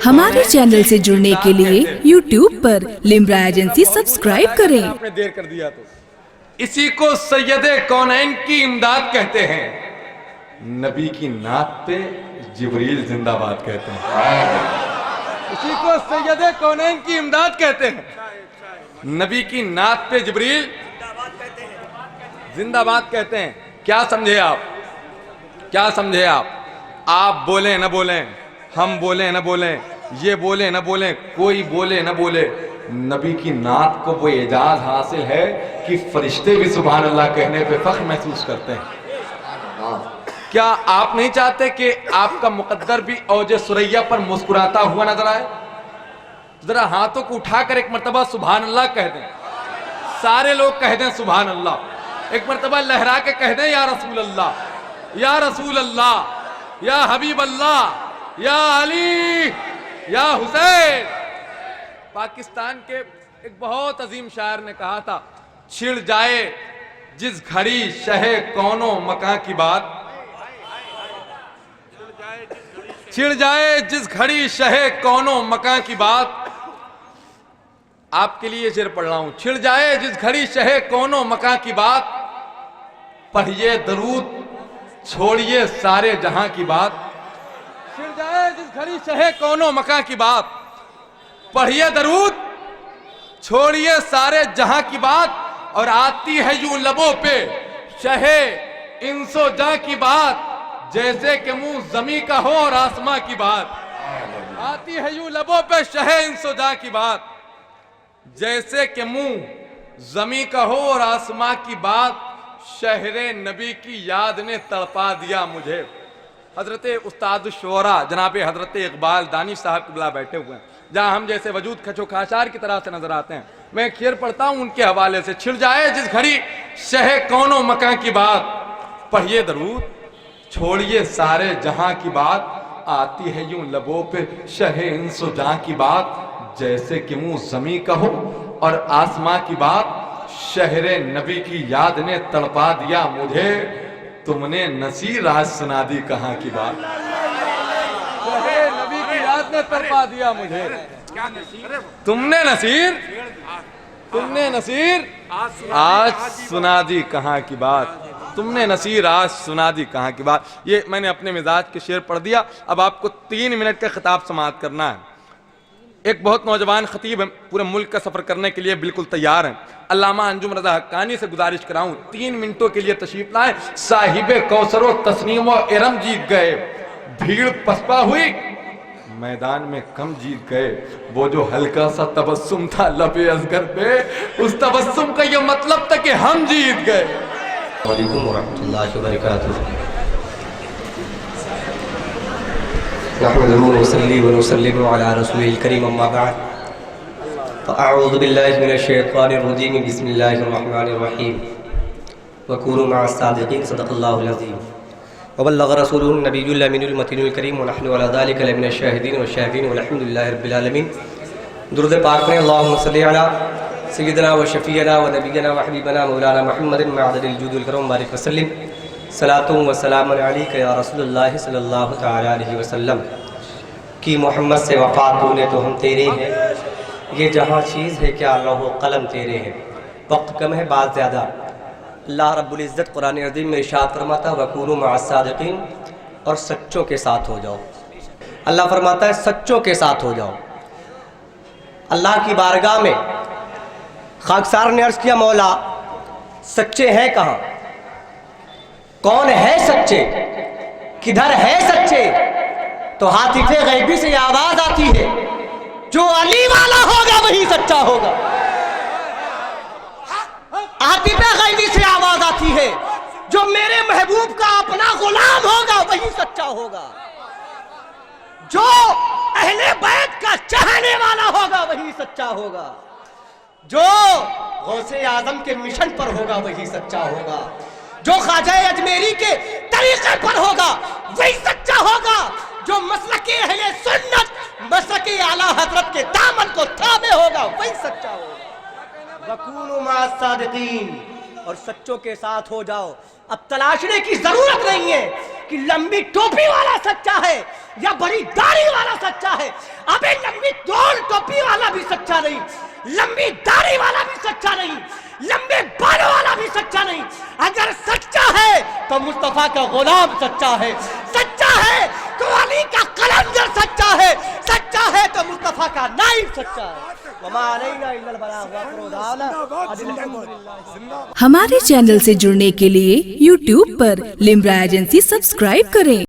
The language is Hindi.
हमारे चैनल से जुड़ने के लिए YouTube पर लिम्रा एजेंसी सब्सक्राइब करें। आपने देर कर दिया तो इसी को सैयदे कौनैन की इमदाद कहते हैं। नबी की नात पे जिब्रील जिंदाबाद कहते हैं। इसी को सैयदे कौनैन की इमदाद कहते हैं। नबी की नात पे जिब्रील जिंदाबाद कहते हैं। क्या समझे आप? क्या समझे आप बोले न बोले, हम बोले न बोले, ये बोले न बोले, कोई बोले न बोले, नबी की नात को वो एजाज हासिल है कि फरिश्ते भी सुभान अल्लाह कहने पे फख्र महसूस करते हैं। क्या आप नहीं चाहते कि आपका मुकद्दर भी औजे सुरैया पर मुस्कुराता हुआ नजर आए? जरा हाथों को उठाकर एक मर्तबा सुभान अल्लाह कह दें। सारे लोग कह दें सुभान अल्लाह। एक मर्तबा लहरा के कह दें या रसूल अल्लाह, या रसूल अल्लाह, या हबीब अल्लाह, या अली, या हुसैन। पाकिस्तान के एक बहुत अजीम शायर ने कहा था, छिड़ जाए जिस घड़ी शहे कौनो मकां की बात, छिड़ जाए जिस घड़ी शहे कौनो मकां की बात। आपके लिए शेर पढ़ रहा हूं। छिड़ जाए जिस घड़ी शहे कौनो मकां की बात, पढ़िए दरूद छोड़िए सारे जहां की बात। छिड़ जाए जिस घड़ी शहे कौनो मकां की बात, पढ़िए दरूद छोड़िए सारे जहां की बात। और आती है यूं लबों पे शहे इंसो जहां की बात, जैसे कि मुंह जमी का हो और आसमां की बात। आती है यूं लबों पे शहे इंसो जहां की बात, जैसे कि मुंह जमी का हो और आसमां की बात। शहरे नबी की याद ने तड़पा दिया मुझे। हजरत उस्ताद शोरा जनाब हजरत इकबाल दानिश साहब किबला बैठे हुए हैं, जहां हम जैसे वजूद खचोखाशार की तरह से नजर आते हैं। मैं एक शेर पढ़ता हूं उनके हवाले से। छिड़ जाए जिस घड़ी शहे कौनो मकां की बात, पढ़िए दरूद छोड़िए सारे जहां की बात। आती है यूं लबों पे शहे इंसो जहां की बात, जैसे कि मुंह जमी का हो और आसमां की बात। शहरे नबी की याद ने तड़पा दिया मुझे, तुमने नसीर आज सुना दी कहां की बात। शहरे नबी की याद ने तड़पा दिया मुझे, तुमने नसीर आज सुना दी कहां की बात। तुमने नसीर आज सुना दी कहां की बात। ये मैंने अपने मिजाज के शेर पढ़ दिया। अब आपको 3 मिनट का खिताब समाअत करना है। एक बहुत नौजवान खतीब है, पूरे मुल्क का सफर करने के लिए बिल्कुल तैयार हैं। अल्लामा अंजुम रजा हक्कानी से गुजारिश कराऊं 3 मिनटों के लिए तशरीफ लाएं। साहिबे कौसरो तस्नीम व इरम जीत गए, भीड़ पसपा हुई मैदान में कम जीत गए। वो जो हल्का सा तबस्सुम था लबे असगर पे, उस तबस्सुम का ये मतलब था कि हम जीत गए। वालेकुम वरहमतुल्लाहि वबरकातुहू। नहमदुहु व नसल्ली व नुसल्लिमु अला रसूलिल करीम, अम्मा बाद। फ़अऊज़ु बिल्लाहि मिनश शैतानिर रजीम, बिस्मिल्लाहिर रहमानिर रहीम। वकूनू मअस सादिक़ीन, सदक़ल्लाहुल अज़ीम। वबल्लग़ रसूलुहुन नबियुल अमीनुल मतीनुल करीम, व नहनु अला ज़ालिका लमिनश शाहिदीन व शाकिरीन, वल्हम्दुलिल्लाहि रब्बिल आलमीन। दुरूद पाक में अल्लाहुम्मा सल्लि अला सय्यिदिना व शफ़ीअना व नबिय्यना व हबीबना मौलाना मुहम्मदिन मअददिल जूदिल करम बारिक वसल्लिम। सलातुम व सलामुन अलैका या रसूलल्लाह सल्लल्लाहु तआला अलैहि वसल्लम। कि मोहम्मद से वफ़ा तूने तो हम तेरे हैं, ये जहाँ चीज़ है क्या लौह कलम तेरे हैं। वक्त कम है, बात ज़्यादा। अल्लाह रब्बुल इज़्ज़त कुरान अज़ीम में इरशाद फरमाता है, वकूनू मअस सादिक़ीन, और सच्चों के साथ हो जाओ। अल्लाह फरमाता है सच्चों के साथ हो जाओ। अल्लाह की बारगाह में खाकसार ने अर्ज़ किया, मौला सच्चे हैं कहाँ, कौन है सच्चे, किधर है सच्चे? तो हातिफे गैबी से आवाज आती है, जो अली वाला होगा वही सच्चा होगा। हातिफे गैबी से आवाज आती है, जो मेरे महबूब का अपना गुलाम होगा वही सच्चा होगा। जो अहले बैत का चाहने वाला होगा वही सच्चा होगा। जो गौसे आजम के मिशन पर होगा वही सच्चा होगा। जो ख्वाजा अजमेरी के तरीके पर होगा वही सच्चा होगा। जो मसलके अहले सुन्नत, मसलके आला हजरत के दामन को थामे होगा वही सच्चा होगा। वकूनू मअस सादिक़ीन, और सच्चों के साथ हो जाओ। अब तलाशने की जरूरत नहीं है कि लंबी टोपी वाला सच्चा है या बड़ी दाढ़ी वाला सच्चा है। पे लंबी गोल टोपी वाला भी सच्चा नहीं, लंबी दाढ़ी वाला भी सच्चा नहीं, लंबे बालों वाला भी सच्चा नहीं। अगर सच्चा है तो मुस्तफा का गुलाम सच्चा है, सच्चा है तो अली का कलंदर सच्चा है, सच्चा है तो मुस्तफा का नाइब सच्चा है। वमा अलैना इल्लल बलाग व आखिरु दाअवाना। हमारे चैनल से जुड़ने के लिए YouTube पर लिम्रा एजेंसी सब्सक्राइब करें।